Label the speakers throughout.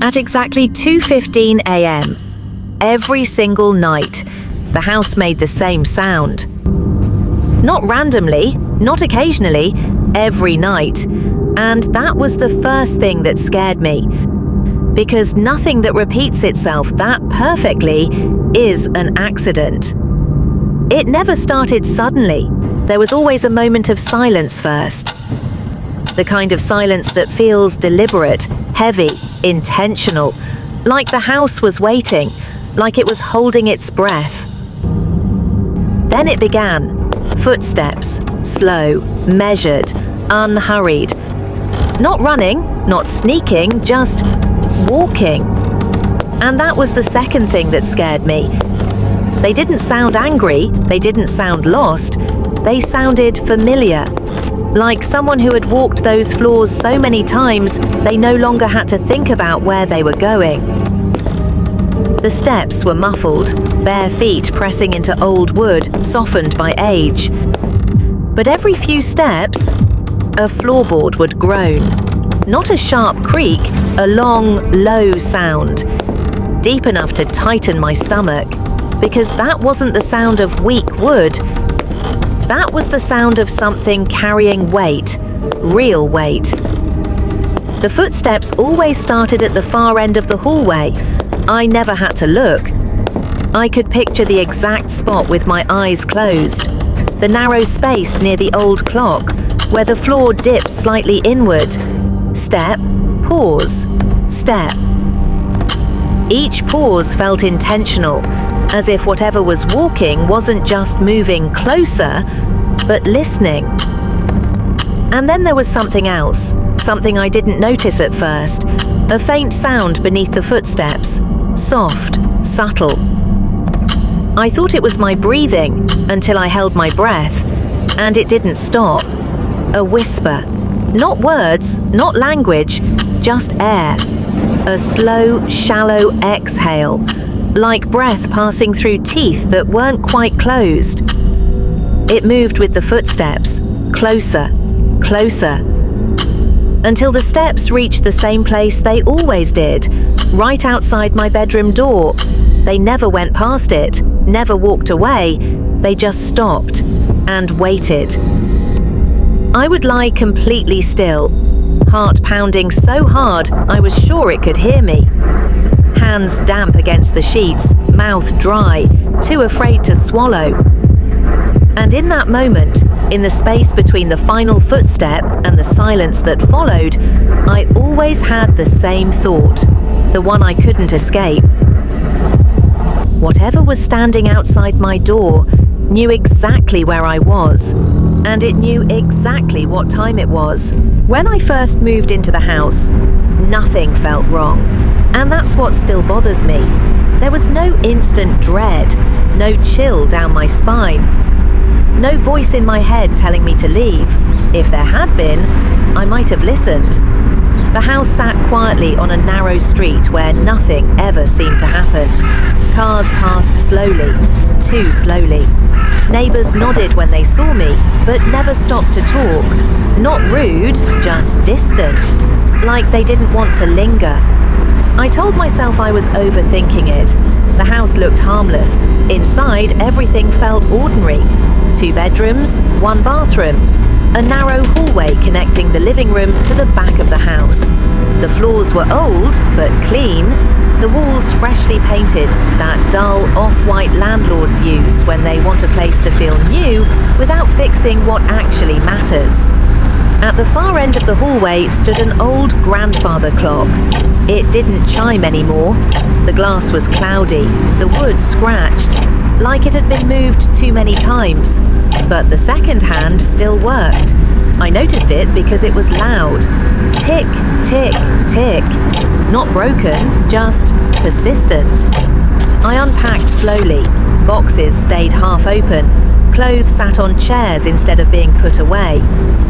Speaker 1: At exactly 2:15 a.m., every single night, the house made the same sound. Not randomly, not occasionally, every night. And that was the first thing that scared me. Because nothing that repeats itself that perfectly is an accident. It never started suddenly. There was always a moment of silence first. The kind of silence that feels deliberate, heavy, intentional, like the house was waiting, like it was holding its breath. Then it began. Footsteps, slow, measured, unhurried. Not running, not sneaking, just walking. And that was the second thing that scared me. They didn't sound angry, they didn't sound lost, they sounded familiar. Like someone who had walked those floors so many times, they no longer had to think about where they were going. The steps were muffled, bare feet pressing into old wood, softened by age. But every few steps, a floorboard would groan. Not a sharp creak, a long, low sound, deep enough to tighten my stomach, because that wasn't the sound of weak wood. That was the sound of something carrying weight, real weight. The footsteps always started at the far end of the hallway. I never had to look. I could picture the exact spot with my eyes closed. The narrow space near the old clock, where the floor dipped slightly inward. Step, pause, step. Each pause felt intentional, as if whatever was walking wasn't just moving closer, but listening. And then there was something else, something I didn't notice at first, a faint sound beneath the footsteps, soft, subtle. I thought it was my breathing until I held my breath, and it didn't stop. A whisper, not words, not language, just air. A slow, shallow exhale, like breath passing through teeth that weren't quite closed. It moved with the footsteps, closer, closer, until the steps reached the same place they always did, right outside my bedroom door. They never went past it, never walked away, they just stopped and waited. I would lie completely still, heart pounding so hard I was sure it could hear me. Hands damp against the sheets, mouth dry, too afraid to swallow. And in that moment, in the space between the final footstep and the silence that followed, I always had the same thought, the one I couldn't escape. Whatever was standing outside my door knew exactly where I was, and it knew exactly what time it was. When I first moved into the house, nothing felt wrong, and that's what still bothers me. There was no instant dread, no chill down my spine, no voice in my head telling me to leave. If there had been, I might have listened. The house sat quietly on a narrow street where nothing ever seemed to happen. Cars passed slowly, too slowly. Neighbors nodded when they saw me, but never stopped to talk. Not rude, just distant, like they didn't want to linger. I told myself I was overthinking it. The house looked harmless. Inside, everything felt ordinary. 2 bedrooms, 1 bathroom. A narrow hallway connecting the living room to the back of the house. The floors were old, but clean. The walls freshly painted, that dull off-white landlords use when they want a place to feel new without fixing what actually matters. At the far end of the hallway stood an old grandfather clock. It didn't chime anymore. The glass was cloudy, the wood scratched, like it had been moved too many times. But the second hand still worked. I noticed it because it was loud. Tick, tick, tick. Not broken, just persistent. I unpacked slowly. Boxes stayed half open. Clothes sat on chairs instead of being put away.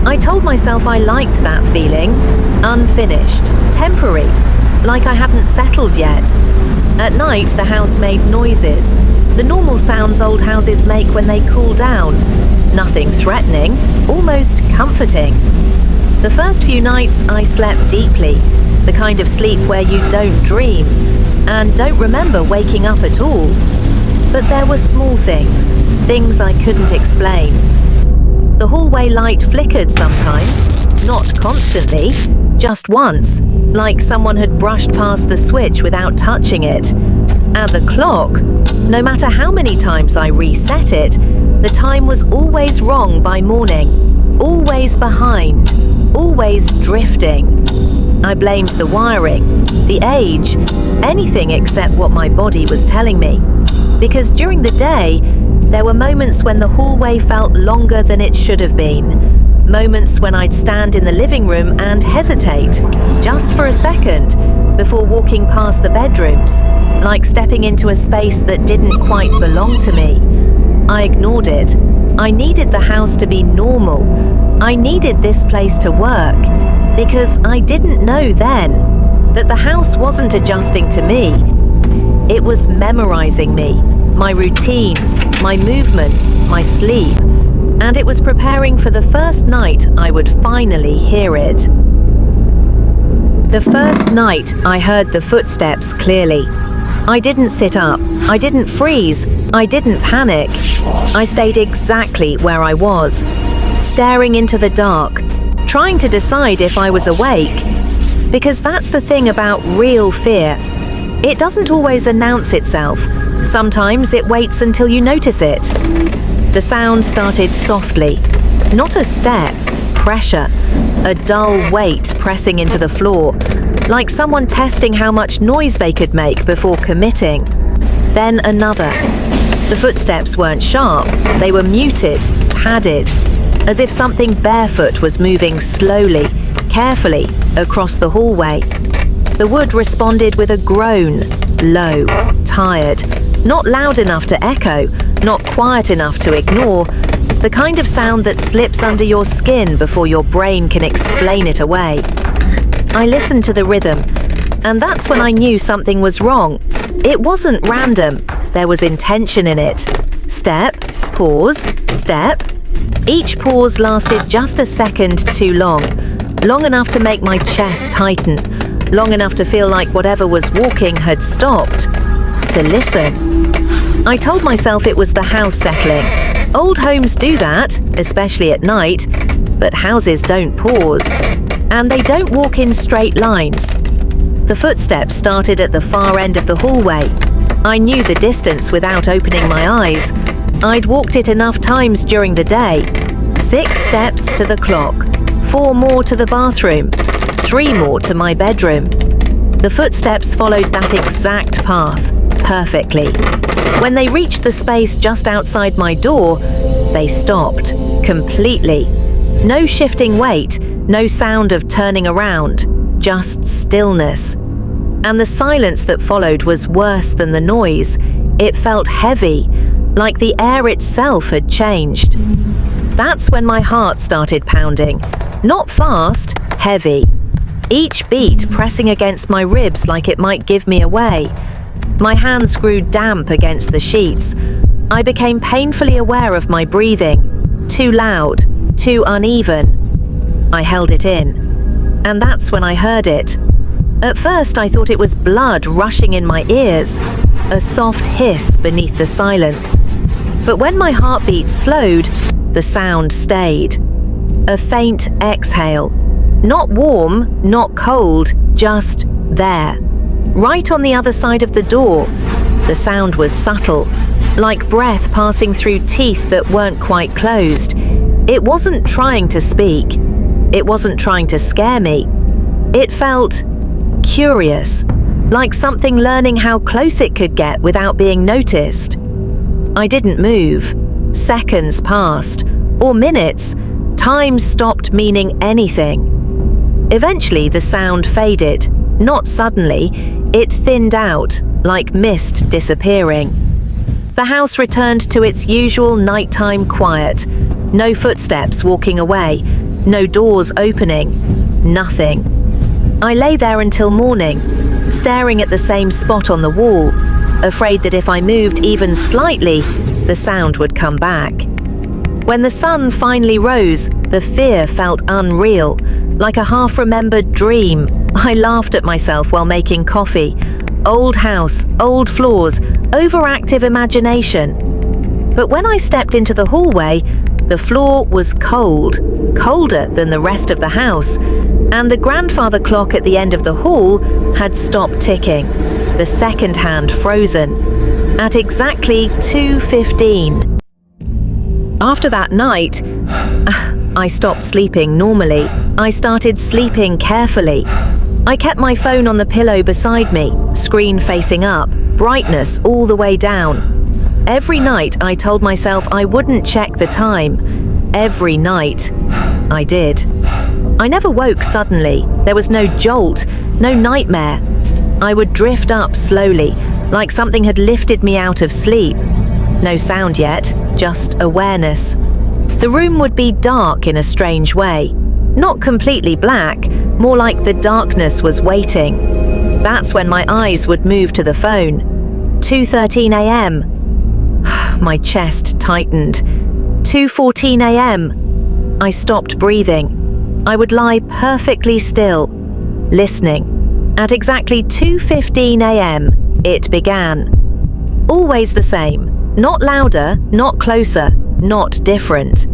Speaker 1: I told myself I liked that feeling. Unfinished, temporary, like I hadn't settled yet. At night, the house made noises. The normal sounds old houses make when they cool down. Nothing threatening, almost comforting. The first few nights I slept deeply. the kind of sleep where you don't dream and don't remember waking up at all. But there were small things I couldn't explain. The hallway light flickered sometimes, not constantly, just once, like someone had brushed past the switch without touching it. And the clock, no matter how many times I reset it, the time was always wrong by morning, always behind, always drifting. I blamed the wiring, the age, anything except what my body was telling me. Because during the day, there were moments when the hallway felt longer than it should have been. Moments when I'd stand in the living room and hesitate, just for a second, before walking past the bedrooms, like stepping into a space that didn't quite belong to me. I ignored it. I needed the house to be normal. I needed this place to work, because I didn't know then that the house wasn't adjusting to me. It was memorizing me, my routines, my movements, my sleep, and it was preparing for the first night I would finally hear it. The first night I heard the footsteps clearly. I didn't sit up, I didn't freeze, I didn't panic. I stayed exactly where I was, staring into the dark, trying to decide if I was awake. Because that's the thing about real fear. It doesn't always announce itself. Sometimes it waits until you notice it. The sound started softly. Not a step, pressure. A dull weight pressing into the floor, like someone testing how much noise they could make before committing. Then another. The footsteps weren't sharp, they were muted, padded, as if something barefoot was moving slowly, carefully, across the hallway. The wood responded with a groan, low, tired, not loud enough to echo, not quiet enough to ignore, the kind of sound that slips under your skin before your brain can explain it away. I listened to the rhythm, and that's when I knew something was wrong. It wasn't random, there was intention in it. Step, pause, step. Each pause lasted just a second too long enough to make my chest tighten, long enough to feel like whatever was walking had stopped. To listen. I told myself it was the house settling. Old homes do that, especially at night, but houses don't pause. And they don't walk in straight lines. The footsteps started at the far end of the hallway. I knew the distance without opening my eyes. I'd walked it enough times during the day. 6 steps to the clock, 4 more to the bathroom, 3 more to my bedroom. The footsteps followed that exact path, perfectly. When they reached the space just outside my door, they stopped, completely. No shifting weight, no sound of turning around, just stillness. And the silence that followed was worse than the noise. It felt heavy, like the air itself had changed. That's when my heart started pounding. Not fast, heavy. Each beat pressing against my ribs like it might give me away. My hands grew damp against the sheets. I became painfully aware of my breathing. Too loud, too uneven. I held it in. And that's when I heard it. At first I thought it was blood rushing in my ears, a soft hiss beneath the silence. But when my heartbeat slowed, the sound stayed. A faint exhale. Not warm, not cold, just there. Right on the other side of the door. The sound was subtle, like breath passing through teeth that weren't quite closed. It wasn't trying to speak. It wasn't trying to scare me. It felt curious, like something learning how close it could get without being noticed. I didn't move. Seconds passed, or minutes. Time stopped meaning anything. Eventually the sound faded, not suddenly. It thinned out, like mist disappearing. The house returned to its usual nighttime quiet. No footsteps walking away, no doors opening, nothing. I lay there until morning, staring at the same spot on the wall, afraid that if I moved even slightly, the sound would come back. When the sun finally rose, the fear felt unreal, like a half-remembered dream. I laughed at myself while making coffee. Old house, old floors, overactive imagination. But when I stepped into the hallway, the floor was cold, colder than the rest of the house, and the grandfather clock at the end of the hall had stopped ticking, the second hand frozen, at exactly 2:15. After that night, I stopped sleeping normally. I started sleeping carefully. I kept my phone on the pillow beside me, screen facing up, brightness all the way down. Every night I told myself I wouldn't check the time. Every night, I did. I never woke suddenly. There was no jolt, no nightmare. I would drift up slowly, like something had lifted me out of sleep. No sound yet, just awareness. The room would be dark in a strange way. Not completely black, more like the darkness was waiting. That's when my eyes would move to the phone. 2:13 a.m. My chest tightened. 2:14 a.m. I stopped breathing. I would lie perfectly still, listening. At exactly 2:15 a.m., it began. Always the same. Not louder, not closer, not different.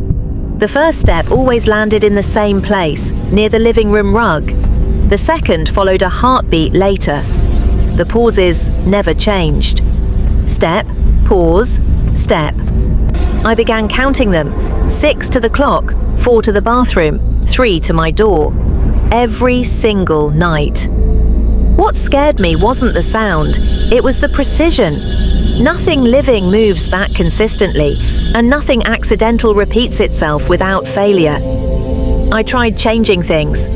Speaker 1: The first step always landed in the same place, near the living room rug. The second followed a heartbeat later. The pauses never changed. Step, pause, step. I began counting them. 6 to the clock, 4 to the bathroom, 3 to my door. Every single night. What scared me wasn't the sound, it was the precision. Nothing living moves that consistently, and nothing accidental repeats itself without failure. I tried changing things.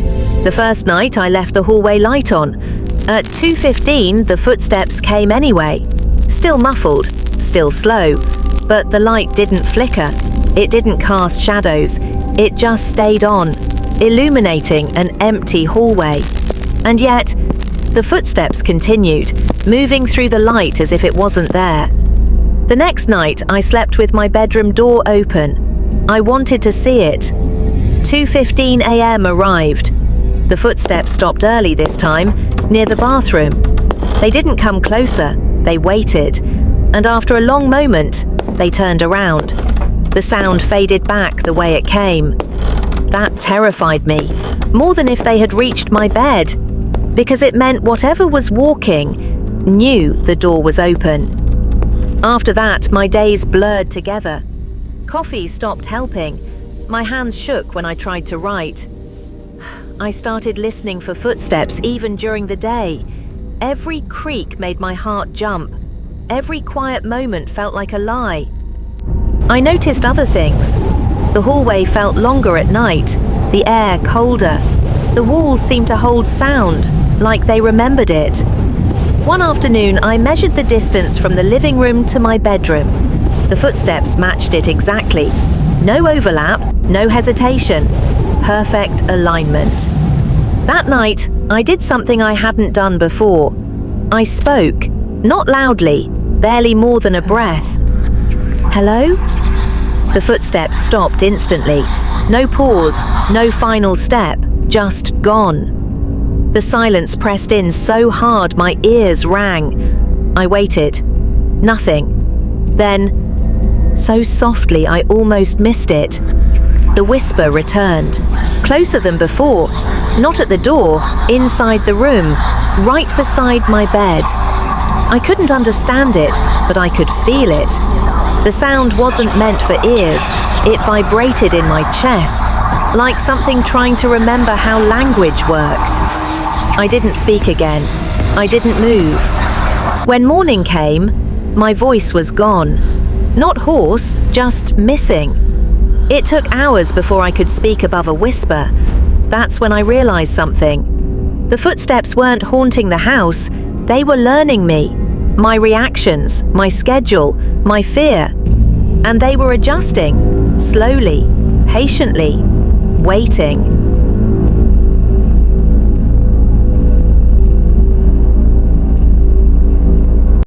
Speaker 1: The first night I left the hallway light on. At 2:15 the footsteps came anyway. Still muffled, still slow, but the light didn't flicker. It didn't cast shadows. It just stayed on, illuminating an empty hallway. And yet, the footsteps continued, moving through the light as if it wasn't there. The next night, I slept with my bedroom door open. I wanted to see it. 2:15 a.m. arrived. The footsteps stopped early this time, near the bathroom. They didn't come closer, they waited. And after a long moment, they turned around. The sound faded back the way it came. That terrified me, more than if they had reached my bed, because it meant whatever was walking knew the door was open. After that, my days blurred together. Coffee stopped helping. My hands shook when I tried to write. I started listening for footsteps even during the day. Every creak made my heart jump. Every quiet moment felt like a lie. I noticed other things. The hallway felt longer at night, the air colder. The walls seemed to hold sound, like they remembered it. One afternoon, I measured the distance from the living room to my bedroom. The footsteps matched it exactly. No overlap, no hesitation. Perfect alignment. That night, I did something I hadn't done before. I spoke, not loudly, barely more than a breath. Hello? The footsteps stopped instantly. No pause, no final step, just gone. The silence pressed in so hard my ears rang. I waited. Nothing. Then, so softly I almost missed it. The whisper returned, closer than before, not at the door, inside the room, right beside my bed. I couldn't understand it, but I could feel it. The sound wasn't meant for ears. It vibrated in my chest, like something trying to remember how language worked. I didn't speak again. I didn't move. When morning came, my voice was gone. Not hoarse, just missing. It took hours before I could speak above a whisper. That's when I realized something. The footsteps weren't haunting the house. They were learning me, my reactions, my schedule, my fear. And they were adjusting, slowly, patiently, waiting.